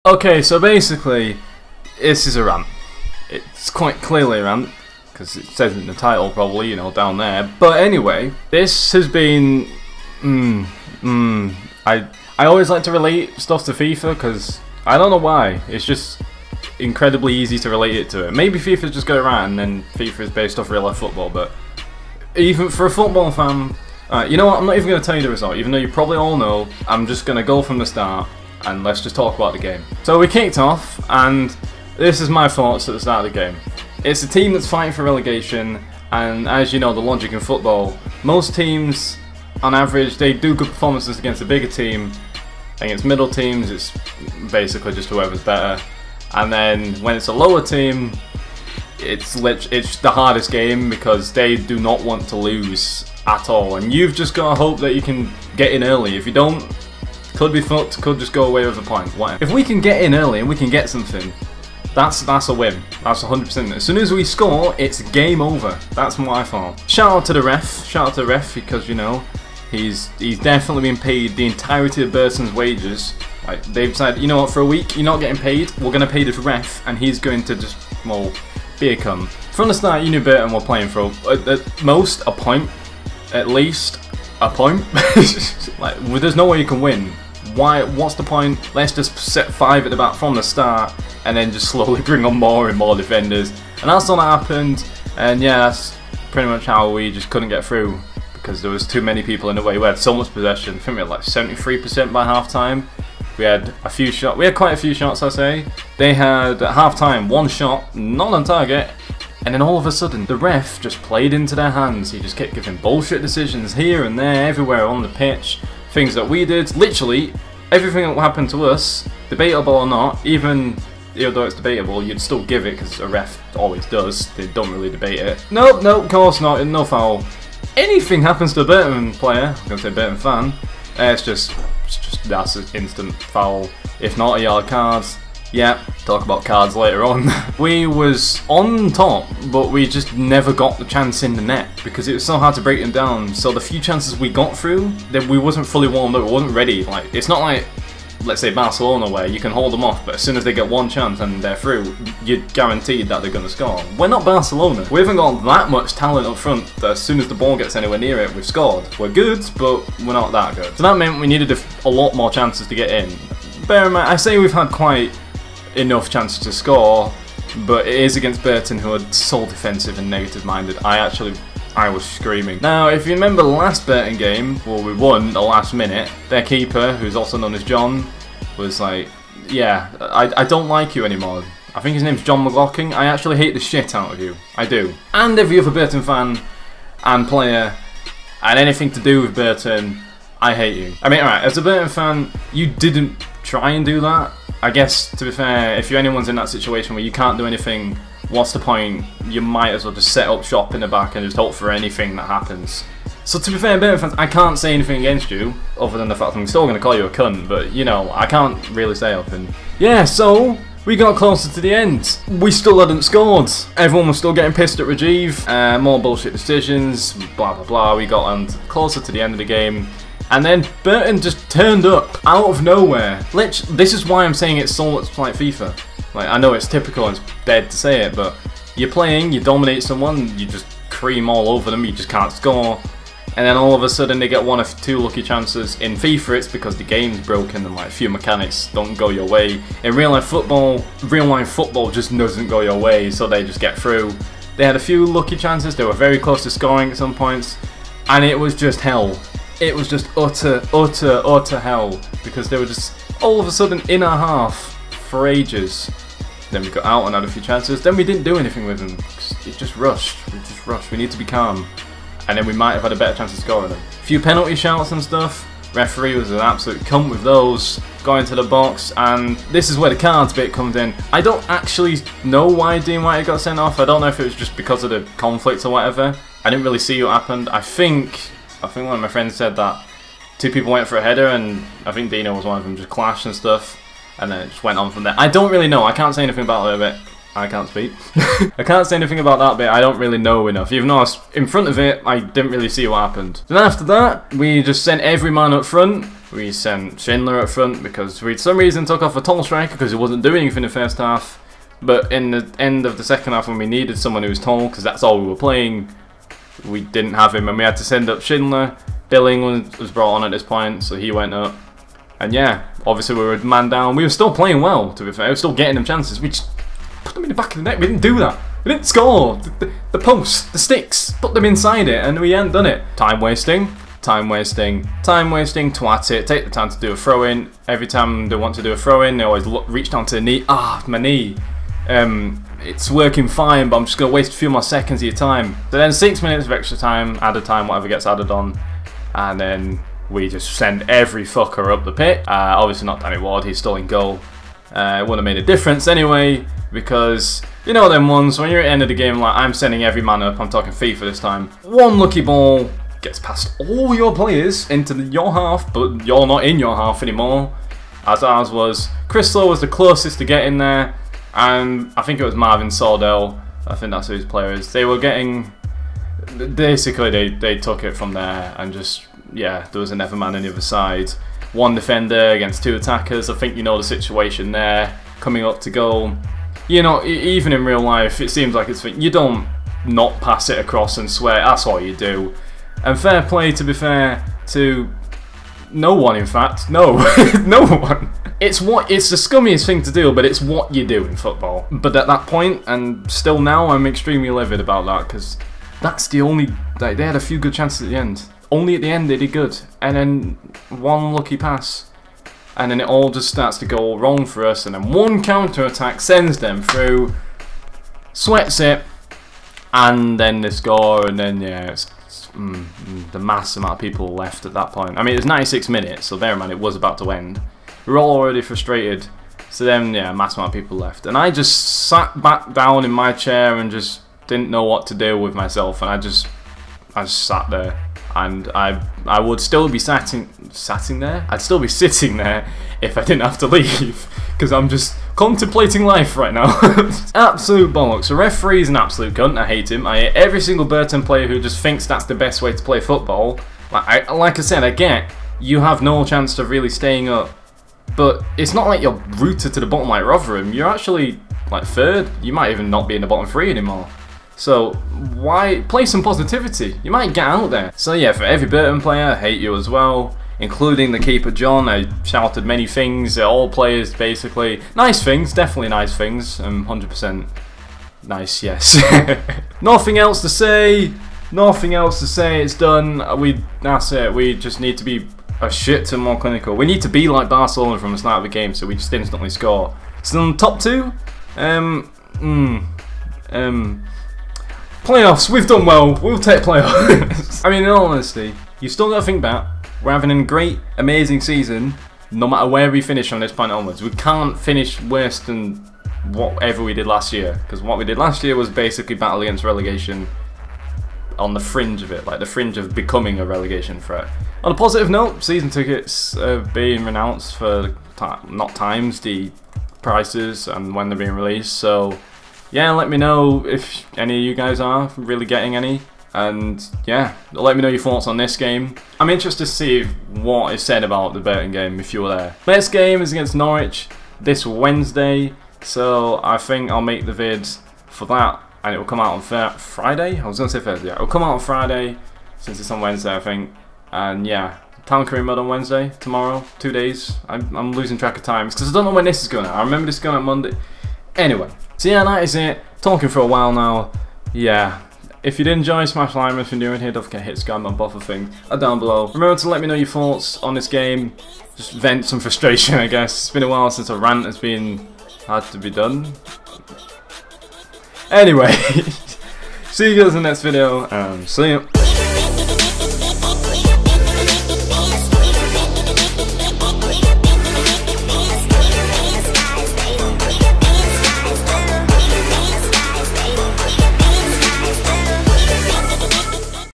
Okay, so basically, this is a rant. It's quite clearly a rant, because it says in the title probably, you know, down there. But anyway, this has been... I always like to relate stuff to FIFA, because I don't know why. It's just incredibly easy to relate it to it. Maybe FIFA just got it right, and then FIFA is based off real life football, but even for a football fan... you know what, I'm not even going to tell you the result, even though you probably all know. I'm just going to go from the start, and let's just talk about the game. So we kicked off, and this is my thoughts at the start of the game. It's a team that's fighting for relegation, and as you know, the logic in football, most teams, on average, they do good performances against a bigger team. Against middle teams, it's basically just whoever's better. And then when it's a lower team, it's the hardest game because they do not want to lose at all. And you've just got to hope that you can get in early. If you don't, could be fucked, could just go away with a point. Whatever. If we can get in early and we can get something, that's a win. That's 100%. As soon as we score, it's game over. That's what I thought. Shout out to the ref. Shout out to the ref because, you know, he's definitely been paid the entirety of Burton's wages. Like, they've said, you know what, for a week you're not getting paid. We're going to pay this ref, and he's going to just, well, be a cunt. From the start, you knew Burton were playing for at most a point. At least a point. Like, there's no way you can win. Why? What's the point? Let's just set 5 at the back from the start and then just slowly bring on more and more defenders. And that's all that happened. And yeah, that's pretty much how we just couldn't get through because there was too many people in the way. We had so much possession. I think we had like 73% by half time. We had a few shots. We had quite a few shots, I say. They had at half time 1 shot, not on target. And then all of a sudden, the ref just played into their hands. He just kept giving bullshit decisions here and there, everywhere on the pitch. Things that we did. Literally, everything that happened to us, debatable or not, even though it's debatable, you'd still give it because a ref always does. They don't really debate it. Nope, of course not. No foul. Anything happens to a Burton player, I'm going to say Burton fan, it's just that's an instant foul. If not, a yellow card. Yeah, talk about cards later on. We was on top, but we just never got the chance in the net because it was so hard to break them down. So the few chances we got through, then we wasn't fully warmed up, we wasn't ready. Like, it's not like, let's say Barcelona, where you can hold them off, but as soon as they get one chance and they're through, you're guaranteed that they're going to score. We're not Barcelona. We haven't got that much talent up front that as soon as the ball gets anywhere near it, we've scored. We're good, but we're not that good. So that meant we needed a lot more chances to get in. Bear in mind, I say we've had quite enough chances to score, but it is against Burton, who are so defensive and negative minded. I was screaming. Now, if you remember the last Burton game, well, we won the last minute, their keeper, who's also known as John, was like, yeah, I don't like you anymore. I think his name's John McLaughlin. I actually hate the shit out of you. I do. And every other Burton fan and player and anything to do with Burton, I hate you. I mean, alright, as a Burton fan, you didn't try and do that. I guess, to be fair, if anyone's in that situation where you can't do anything, what's the point? You might as well just set up shop in the back and just hope for anything that happens. So to be fair, Burton fans, I can't say anything against you, other than the fact I'm still going to call you a cunt, but, you know, I can't really say anything. Yeah, so we got closer to the end. We still hadn't scored. Everyone was still getting pissed at Rajiv. More bullshit decisions, blah, blah, blah. We got on closer to the end of the game. And then Burton just turned up out of nowhere. This is why I'm saying it's so much like FIFA. Like, I know it's typical and it's dead to say it, but you're playing, you dominate someone, you just cream all over them, you just can't score. And then all of a sudden they get 1 or 2 lucky chances. In FIFA it's because the game's broken and like a few mechanics don't go your way. In real life football just doesn't go your way, so they just get through. They had a few lucky chances, they were very close to scoring at some points, and it was just hell. It was just utter hell, because they were just all of a sudden in our half for ages. Then we got out and had a few chances, then we didn't do anything with them. It just rushed, we need to be calm. And then we might have had a better chance of scoring them. A few penalty shouts and stuff. Referee was an absolute cunt with those. Going to the box, and this is where the cards bit comes in. I don't actually know why Dean White got sent off. I don't know if it was just because of the conflict or whatever. I didn't really see what happened. I think one of my friends said that 2 people went for a header, and I think Dino was one of them, just clashed and stuff, and then it just went on from there. I don't really know. I can't say anything about that bit. I can't speak. I can't say anything about that bit. I don't really know enough. Even though I was in front of it, I didn't really see what happened. Then after that, we just sent every man up front. We sent Schindler up front because we, for some reason, took off a tall striker because he wasn't doing anything in the first half. But in the end of the second half, when we needed someone who was tall, because that's all we were playing, we didn't have him, and we had to send up Schindler. Billing was brought on at this point, so he went up. And yeah, obviously we were a man down. We were still playing well, to be fair. We were still getting them chances. We just put them in the back of the net. We didn't do that. We didn't score. The posts, the sticks, put them inside it, and we hadn't done it. Time wasting. Time wasting, twat it, take the time to do a throw-in. Every time they want to do a throw-in, they always reach down to the knee. Ah, my knee. It's working fine, but I'm just going to waste a few more seconds of your time. So then 6 minutes of extra time, added time, whatever gets added on. And then we just send every fucker up the pit. Obviously not Danny Ward, he's still in goal. It wouldn't have made a difference anyway, because you know them ones, when you're at the end of the game, like I'm sending every man up, I'm talking FIFA this time. One lucky ball gets past all your players into your half, but you're not in your half anymore, as ours was. Chrysler was the closest to getting there, and I think it was Marvin Sordell, I think that's who his player is. They were getting, basically they took it from there, and just, yeah, there was another man on the other side. One defender against two attackers. I think you know the situation there, coming up to goal. You know, even in real life, it seems like you don't not pass it across and swear, that's all you do. And fair play, to be fair, to no one, in fact. No, no one. It's the scummiest thing to do, but it's what you do in football. But at that point, and still now, I'm extremely livid about that, because that's the only... They had a few good chances at the end. Only at the end they did good. And then one lucky pass. And then it all just starts to go wrong for us. And then one counter-attack sends them through. Sweats it. And then they score, and then, yeah, it's the mass amount of people left at that point. I mean, it was 96 minutes, so bear in mind it was about to end. We were all already frustrated, so then, yeah, mass amount of people left. And I just sat back down in my chair and just didn't know what to do with myself, and I just sat there. And I would still be sitting there? I'd still be sitting there if I didn't have to leave, because I'm just contemplating life right now. Absolute bollocks. The referee's an absolute cunt. I hate him. I hate every single Burton player who just thinks that's the best way to play football. Like I said, I get you have no chance of really staying up, but it's not like you're rooted to the bottom like Rotherham. You're actually like third. You might even not be in the bottom three anymore. So why play some positivity? You might get out there. So yeah, for every Burton player, I hate you as well, including the keeper John. I shouted many things at all players, basically. Nice things, definitely nice things. 100% nice, yes. Nothing else to say. Nothing else to say. It's done. That's it. We just need to be a shit ton more clinical. We need to be like Barcelona from the start of the game, so we just instantly score. Still in the top two. Playoffs, we've done well, we'll take playoffs. I mean, in all honesty, you still got to think back, we're having a great, amazing season, no matter where we finish from this point onwards. We can't finish worse than whatever we did last year, because what we did last year was basically battle against relegation on the fringe of it, like the fringe of becoming a relegation threat. On a positive note, season tickets are being announced for not times the prices and when they're being released, so yeah, let me know if any of you guys are really getting any, and yeah, let me know your thoughts on this game. I'm interested to see what is said about the Burton game if you were there. Next game is against Norwich this Wednesday, so I think I'll make the vid for that, and it will come out on Friday? I was going to say Thursday. Yeah, it will come out on Friday, since it's on Wednesday, I think, and yeah, Town Career Mode on Wednesday, tomorrow, 2 days. I'm losing track of times, because I don't know when this is going out. I remember this going out Monday. Anyway, so yeah, that is it. Talking for a while now. Yeah, if you did enjoy, smash like if you're new in here, don't forget to hit subscribe on both of things down below. Remember to let me know your thoughts on this game. Just vent some frustration, I guess. It's been a while since a rant has been had to be done. Anyway, see you guys in the next video, and see ya.